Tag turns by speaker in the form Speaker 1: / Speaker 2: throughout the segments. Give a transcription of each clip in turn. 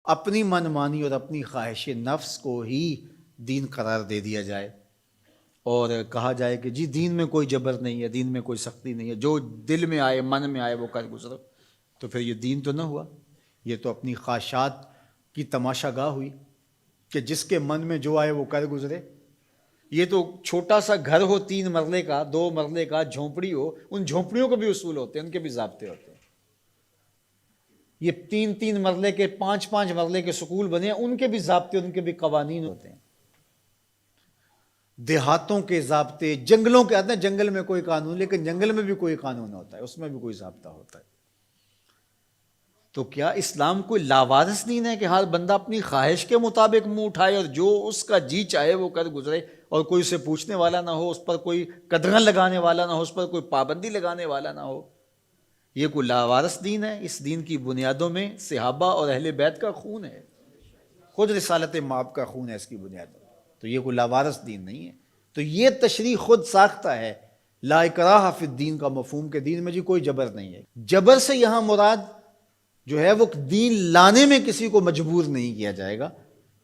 Speaker 1: اپنی من مانی اور اپنی خواہش نفس کو ہی دین قرار دے دیا جائے اور کہا جائے کہ جی دین میں کوئی جبر نہیں ہے، دین میں کوئی سختی نہیں ہے، جو دل میں آئے من میں آئے وہ کر گزرو، تو پھر یہ دین تو نہ ہوا، یہ تو اپنی خواہشات کی تماشا گاہ ہوئی کہ جس کے من میں جو آئے وہ کر گزرے۔ یہ تو چھوٹا سا گھر ہو 3 مرلے کا 2 مرلے کا، جھونپڑی ہو، ان جھونپڑیوں کو بھی اصول ہوتے ہیں، ان کے بھی ضابطے ہوتے ہیں۔ یہ 3 مرلے کے 5 مرلے کے سکول بنے ہیں، ان کے بھی ضابطے، ان کے بھی قوانین ہوتے ہیں۔ دیہاتوں کے ضابطے، جنگلوں کے آتے ہیں، جنگل میں کوئی قانون، لیکن جنگل میں بھی کوئی قانون ہوتا ہے، اس میں بھی کوئی ضابطہ ہوتا ہے۔ تو کیا اسلام کوئی لاوارث دین ہے کہ ہر بندہ اپنی خواہش کے مطابق منہ اٹھائے اور جو اس کا جی چاہے وہ کر گزرے، اور کوئی اسے پوچھنے والا نہ ہو، اس پر کوئی قدغن لگانے والا نہ ہو، اس پر کوئی پابندی لگانے والا نہ ہو؟ یہ کوئی لاوارث دین ہے؟ اس دین کی بنیادوں میں صحابہ اور اہل بیت کا خون ہے، خود رسالت مآب کا خون ہے اس کی بنیادوں میں، تو یہ کوئی لاوارث دین نہیں ہے۔ تو یہ تشریح خود ساختہ ہے، لا اکراہ فی الدین کا مفہوم، کہ دین میں جی کوئی جبر نہیں ہے۔ جبر سے یہاں مراد جو ہے وہ دین لانے میں کسی کو مجبور نہیں کیا جائے گا،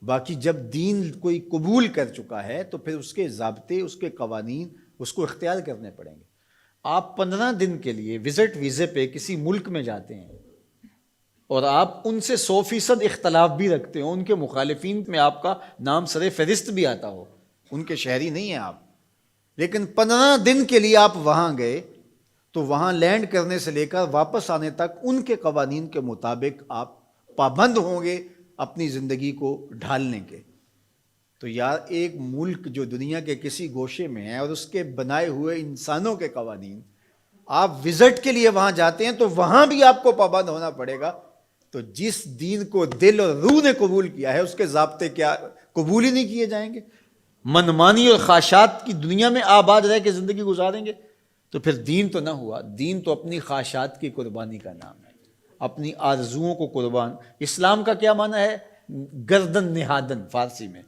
Speaker 1: باقی جب دین کوئی قبول کر چکا ہے تو پھر اس کے ضابطے، اس کے قوانین اس کو اختیار کرنے پڑیں گے۔ آپ 15 دن کے لیے وزٹ ویزے پہ کسی ملک میں جاتے ہیں اور آپ ان سے 100% اختلاف بھی رکھتے ہو، ان کے مخالفین میں آپ کا نام سر فہرست بھی آتا ہو، ان کے شہری نہیں ہیں آپ، لیکن 15 دن کے لیے آپ وہاں گئے تو وہاں لینڈ کرنے سے لے کر واپس آنے تک ان کے قوانین کے مطابق آپ پابند ہوں گے اپنی زندگی کو ڈھالنے کے۔ تو یار ایک ملک جو دنیا کے کسی گوشے میں ہے اور اس کے بنائے ہوئے انسانوں کے قوانین، آپ وزٹ کے لیے وہاں جاتے ہیں تو وہاں بھی آپ کو پابند ہونا پڑے گا۔ تو جس دین کو دل اور روح نے قبول کیا ہے اس کے ضابطے کیا قبول ہی نہیں کیے جائیں گے؟ منمانی اور خواہشات کی دنیا میں آباد رہ کے زندگی گزاریں گے تو پھر دین تو نہ ہوا۔ دین تو اپنی خواہشات کی قربانی کا نام ہے، اپنی آرزوؤں کو قربان۔ اسلام کا کیا معنی ہے؟ گردن نہادن، فارسی میں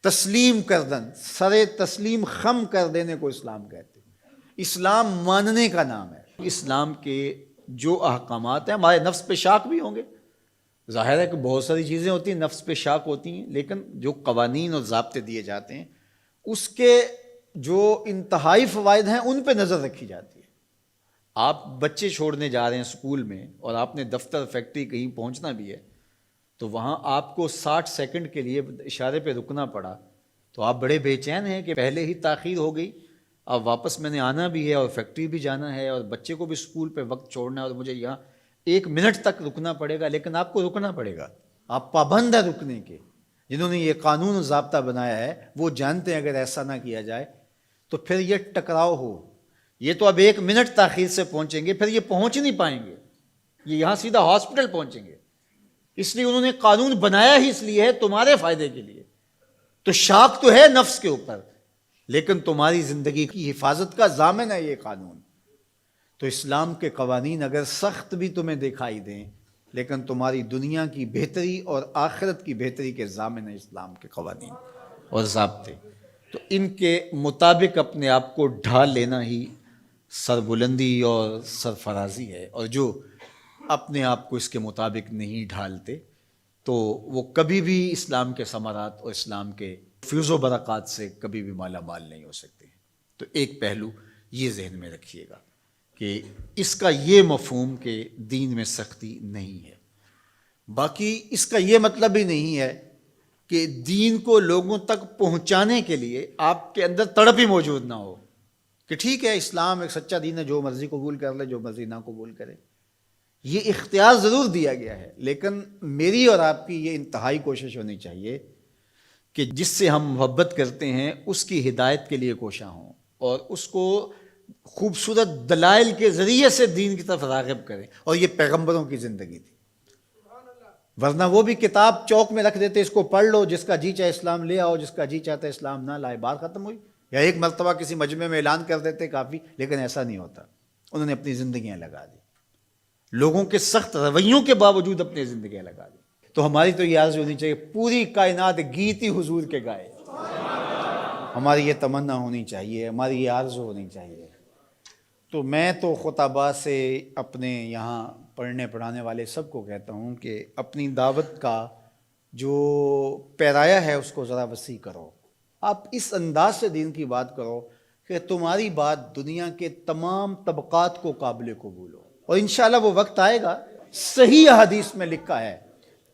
Speaker 1: تسلیم کردن، سر تسلیم خم کر دینے کو اسلام کہتے ہیں۔ اسلام ماننے کا نام ہے۔ اسلام کے جو احکامات ہیں، ہمارے نفس پہ شاک بھی ہوں گے، ظاہر ہے کہ بہت ساری چیزیں ہوتی ہیں نفس پہ شاک ہوتی ہیں، لیکن جو قوانین اور ضابطے دیے جاتے ہیں اس کے جو انتہائی فوائد ہیں ان پہ نظر رکھی جاتی ہے۔ آپ بچے چھوڑنے جا رہے ہیں اسکول میں اور آپ نے دفتر فیکٹری کہیں پہنچنا بھی ہے تو وہاں آپ کو 60 سیکنڈ کے لیے اشارے پہ رکنا پڑا، تو آپ بڑے بے چین ہیں کہ پہلے ہی تاخیر ہو گئی، اب واپس میں نے آنا بھی ہے اور فیکٹری بھی جانا ہے اور بچے کو بھی اسکول پہ وقت چھوڑنا ہے اور مجھے یہاں 1 منٹ تک رکنا پڑے گا، لیکن آپ کو رکنا پڑے گا، آپ پابند ہیں رکنے کے۔ جنہوں نے یہ قانون و ضابطہ بنایا ہے وہ جانتے ہیں اگر ایسا نہ کیا جائے تو پھر یہ ٹکراؤ ہو، یہ تو اب 1 منٹ تاخیر سے پہنچیں گے، پھر یہ پہنچ نہیں پائیں گے، یہ یہاں سیدھا ہاسپٹل پہنچیں گے۔ اس لیے انہوں نے قانون بنایا ہی اس لیے ہے تمہارے فائدے کے لیے۔ تو شاک تو ہے نفس کے اوپر، لیکن تمہاری زندگی کی حفاظت کا ضامن ہے یہ قانون۔ تو اسلام کے قوانین اگر سخت بھی تمہیں دکھائی دیں لیکن تمہاری دنیا کی بہتری اور آخرت کی بہتری کے ضامن ہے اسلام کے قوانین اور ضابطے۔ تو ان کے مطابق اپنے آپ کو ڈھال لینا ہی سربلندی اور سرفرازی ہے، اور جو اپنے آپ کو اس کے مطابق نہیں ڈھالتے تو وہ کبھی بھی اسلام کے ثمرات اور اسلام کے فیض و برکات سے کبھی بھی مالا مال نہیں ہو سکتے۔ تو ایک پہلو یہ ذہن میں رکھیے گا کہ اس کا یہ مفہوم کہ دین میں سختی نہیں ہے۔ باقی اس کا یہ مطلب ہی نہیں ہے کہ دین کو لوگوں تک پہنچانے کے لیے آپ کے اندر تڑپ ہی موجود نہ ہو کہ ٹھیک ہے اسلام ایک سچا دین ہے، جو مرضی قبول کر لے، جو مرضی نہ قبول کرے۔ یہ اختیار ضرور دیا گیا ہے، لیکن میری اور آپ کی یہ انتہائی کوشش ہونی چاہیے کہ جس سے ہم محبت کرتے ہیں اس کی ہدایت کے لیے کوشاں ہوں اور اس کو خوبصورت دلائل کے ذریعے سے دین کی طرف راغب کریں۔ اور یہ پیغمبروں کی زندگی تھی، ورنہ وہ بھی کتاب چوک میں رکھ دیتے، اس کو پڑھ لو، جس کا جی چاہے اسلام لے آؤ، جس کا جی چاہتا ہے اسلام نہ لائے، بات ختم ہوئی۔ یا ایک مرتبہ کسی مجمع میں اعلان کر دیتے کافی، لیکن ایسا نہیں ہوتا، انہوں نے اپنی زندگیاں لگا دی، لوگوں کے سخت رویوں کے باوجود اپنی زندگیاں لگا دی۔ تو ہماری تو یہ عرض ہونی چاہیے پوری کائنات گیتی حضور کے گائے، ہماری یہ تمنا ہونی چاہیے، ہماری یہ عرض ہونی چاہیے۔ تو میں تو خطبہ سے اپنے یہاں پڑھنے پڑھانے والے سب کو کہتا ہوں کہ اپنی دعوت کا جو پیرایا ہے اس کو ذرا وسیع کرو. آپ اس انداز سے دین کی بات کرو کہ تمہاری بات دنیا کے تمام طبقات کو قابل قبول ہو. اور انشاءاللہ وہ وقت آئے گا، صحیح حدیث میں لکھا ہے،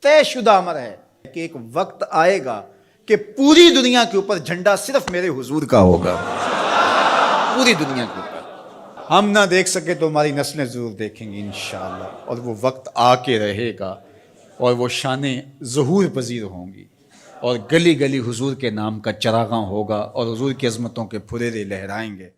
Speaker 1: طے شدہ امر ہے کہ ایک وقت آئے گا کہ پوری دنیا کے اوپر جھنڈا صرف میرے حضور کا ہوگا. پوری دنیا کے اوپر ہم نہ دیکھ سکے تو ہماری نسلیں ضرور دیکھیں گی انشاءاللہ. اور وہ وقت آ کے رہے گا اور وہ شانیں ظہور پذیر ہوں گی اور گلی گلی حضور کے نام کا چراغاں ہوگا اور حضور کی عظمتوں کے پھریرے لہرائیں گے.